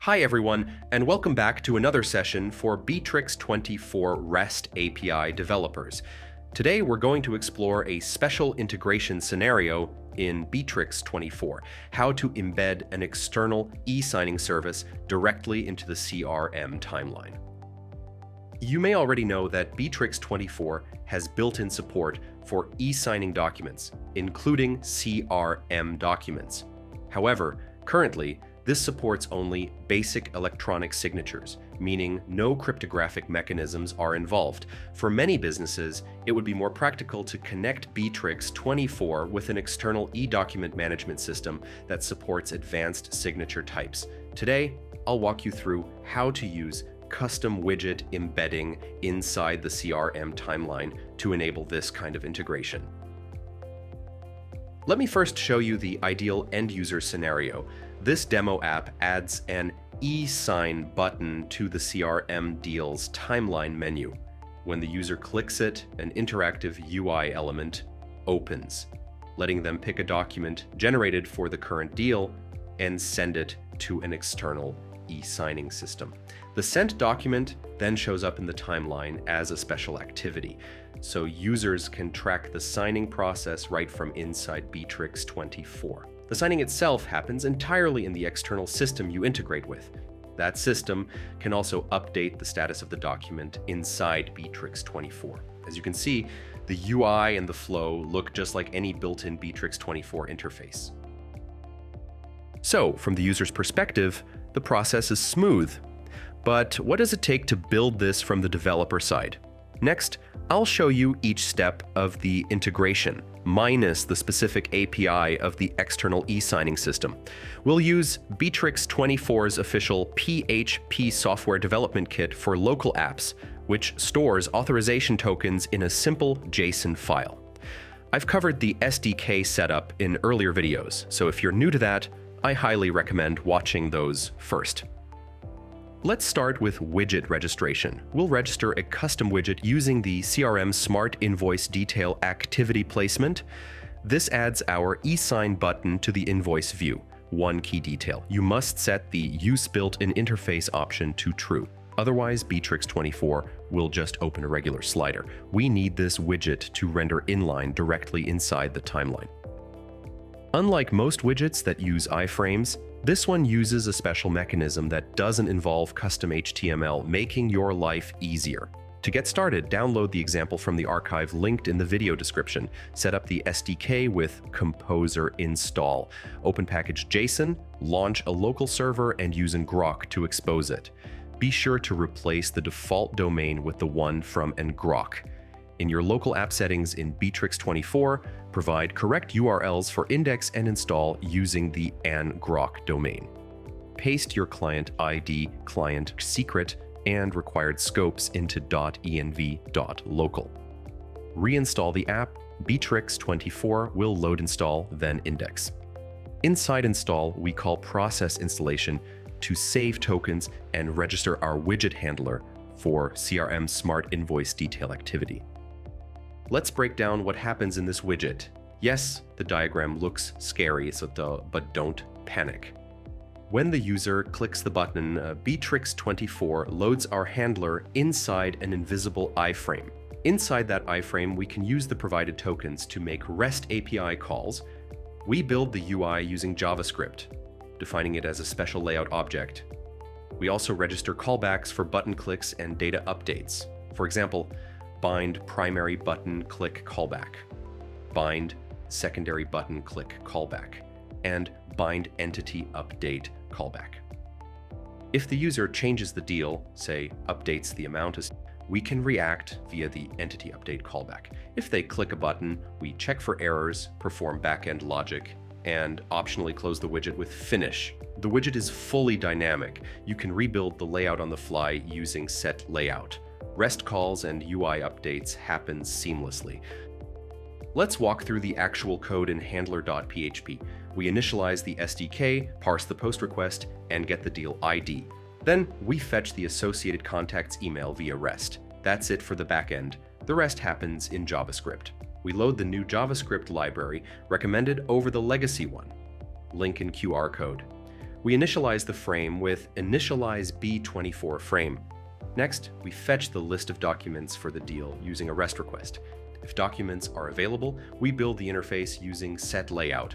Hi everyone, and welcome back to another session for Bitrix24 REST API developers. Today we're going to explore a special integration scenario in Bitrix24, how to embed an external e-signing service directly into the CRM timeline. You may already know that Bitrix24 has built-in support for e-signing documents, including CRM documents. However, currently, this supports only basic electronic signatures, meaning no cryptographic mechanisms are involved. For many businesses, it would be more practical to connect Bitrix24 with an external e-document management system that supports advanced signature types. Today, I'll walk you through how to use custom widget embedding inside the CRM timeline to enable this kind of integration. Let me first show you the ideal end-user scenario. This demo app adds an e-sign button to the CRM deal's timeline menu. When the user clicks it, an interactive UI element opens, letting them pick a document generated for the current deal and send it to an external e-signing system. The sent document then shows up in the timeline as a special activity, so users can track the signing process right from inside Bitrix24. The signing itself happens entirely in the external system you integrate with. That system can also update the status of the document inside Bitrix24. As you can see, the UI and the flow look just like any built-in Bitrix24 interface. So, from the user's perspective, the process is smooth. But what does it take to build this from the developer side? Next, I'll show you each step of the integration, minus the specific API of the external e-signing system. We'll use Bitrix24's official PHP software development kit for local apps, which stores authorization tokens in a simple JSON file. I've covered the SDK setup in earlier videos, so if you're new to that, I highly recommend watching those first. Let's start with widget registration. We'll register a custom widget using the CRM Smart Invoice Detail activity placement. This adds our e-sign button to the invoice view. One key detail: you must set the Use Built-in Interface option to true. Otherwise, Bitrix24 will just open a regular slider. We need this widget to render inline directly inside the timeline. Unlike most widgets that use iframes, this one uses a special mechanism that doesn't involve custom HTML, making your life easier. To get started, download the example from the archive linked in the video description. Set up the SDK with Composer install. Open package JSON, launch a local server, and use ngrok to expose it. Be sure to replace the default domain with the one from ngrok. In your local app settings in Bitrix24, provide correct URLs for index and install using the ngrok domain. Paste your client ID, client secret, and required scopes into .env.local. Reinstall the app. Bitrix24 will load install, then index. Inside install, we call process installation to save tokens and register our widget handler for CRM Smart Invoice Detail activity. Let's break down what happens in this widget. Yes, the diagram looks scary, but don't panic. When the user clicks the button, Bitrix24 loads our handler inside an invisible iframe. Inside that iframe, we can use the provided tokens to make REST API calls. We build the UI using JavaScript, defining it as a special layout object. We also register callbacks for button clicks and data updates. For example, bind primary button click callback, bind secondary button click callback, and bind entity update callback. If the user changes the deal, say updates the amount, we can react via the entity update callback. If they click a button, we check for errors, perform backend logic, and optionally close the widget with finish. The widget is fully dynamic. You can rebuild the layout on the fly using set layout. REST calls and UI updates happen seamlessly. Let's walk through the actual code in handler.php. We initialize the SDK, parse the post request, and get the deal ID. Then we fetch the associated contact's email via REST. That's it for the backend. The rest happens in JavaScript. We load the new JavaScript library recommended over the legacy one. Link in QR code. We initialize the frame with initialize B24 frame. Next, we fetch the list of documents for the deal using a REST request. If documents are available, we build the interface using setLayout.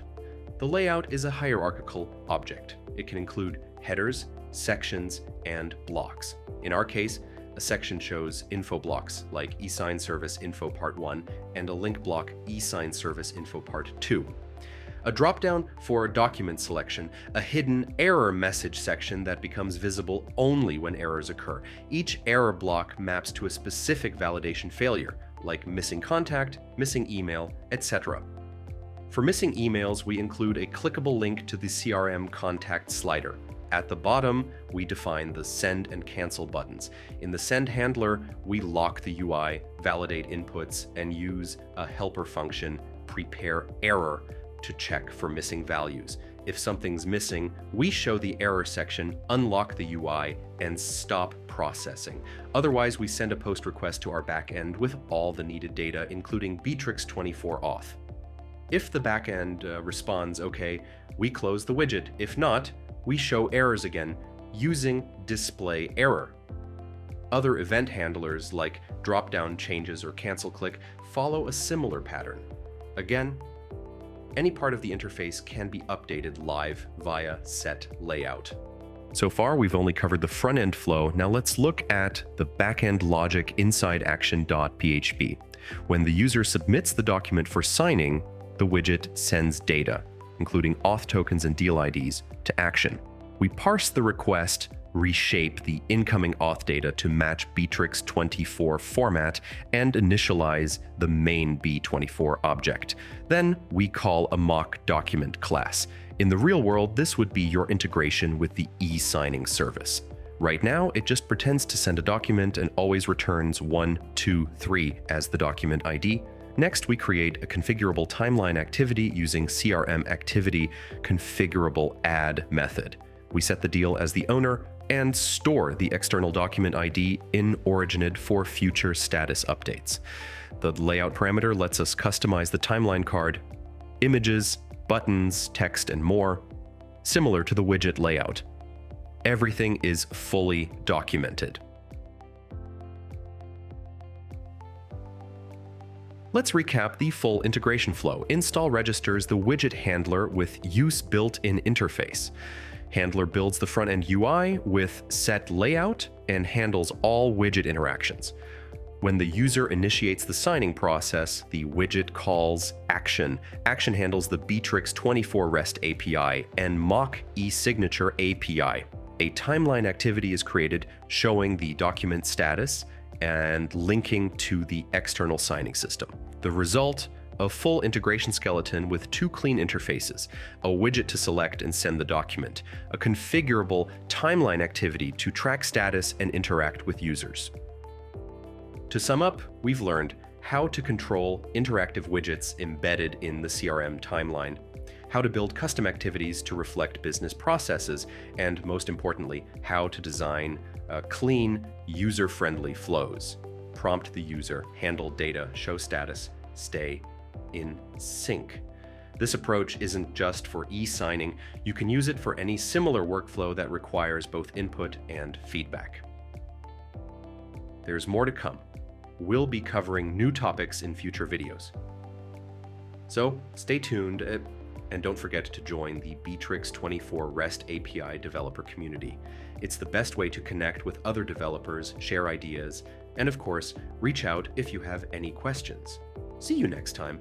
The layout is a hierarchical object. It can include headers, sections, and blocks. In our case, a section shows info blocks like eSign Service Info Part 1 and a link block eSign Service Info Part 2. A dropdown for document selection, a hidden error message section that becomes visible only when errors occur. Each error block maps to a specific validation failure, like missing contact, missing email, etc. For missing emails, we include a clickable link to the CRM contact slider. At the bottom, we define the send and cancel buttons. In the send handler, we lock the UI, validate inputs, and use a helper function, prepare error, to check for missing values. If something's missing, we show the error section, unlock the UI, and stop processing. Otherwise, we send a post request to our backend with all the needed data, including Bitrix24 auth. If the backend responds okay, we close the widget. If not, we show errors again using display error. Other event handlers like dropdown changes or cancel click follow a similar pattern. Again, any part of the interface can be updated live via setLayout. So far, we've only covered the front-end flow. Now let's look at the back-end logic inside action.php. When the user submits the document for signing, the widget sends data, including auth tokens and deal IDs, to action. We parse the request, reshape the incoming auth data to match Bitrix24 format, and initialize the main B24 object. Then we call a mock document class. In the real world, this would be your integration with the e-signing service. Right now, it just pretends to send a document and always returns 1, 2, 3 as the document ID. Next, we create a configurable timeline activity using CRM activity configurable add method. We set the deal as the owner and store the external document ID in Originid for future status updates. The layout parameter lets us customize the timeline card, images, buttons, text, and more, similar to the widget layout. Everything is fully documented. Let's recap the full integration flow. Install registers the widget handler with use built-in interface. Handler builds the front-end UI with setLayout and handles all widget interactions. When the user initiates the signing process, the widget calls action. Action handles the Bitrix24 REST API and mock e-signature API. A timeline activity is created showing the document status and linking to the external signing system. The result, a full integration skeleton with 2 clean interfaces, a widget to select and send the document, a configurable timeline activity to track status and interact with users. To sum up, we've learned how to control interactive widgets embedded in the CRM timeline, how to build custom activities to reflect business processes, and most importantly, how to design clean, user-friendly flows. Prompt the user, handle data, show status, stay in sync. This approach isn't just for e-signing. You can use it for any similar workflow that requires both input and feedback. There's more to come. We'll be covering new topics in future videos. So stay tuned and don't forget to join the Bitrix24 REST API developer community. It's the best way to connect with other developers, share ideas, and of course, reach out if you have any questions. See you next time.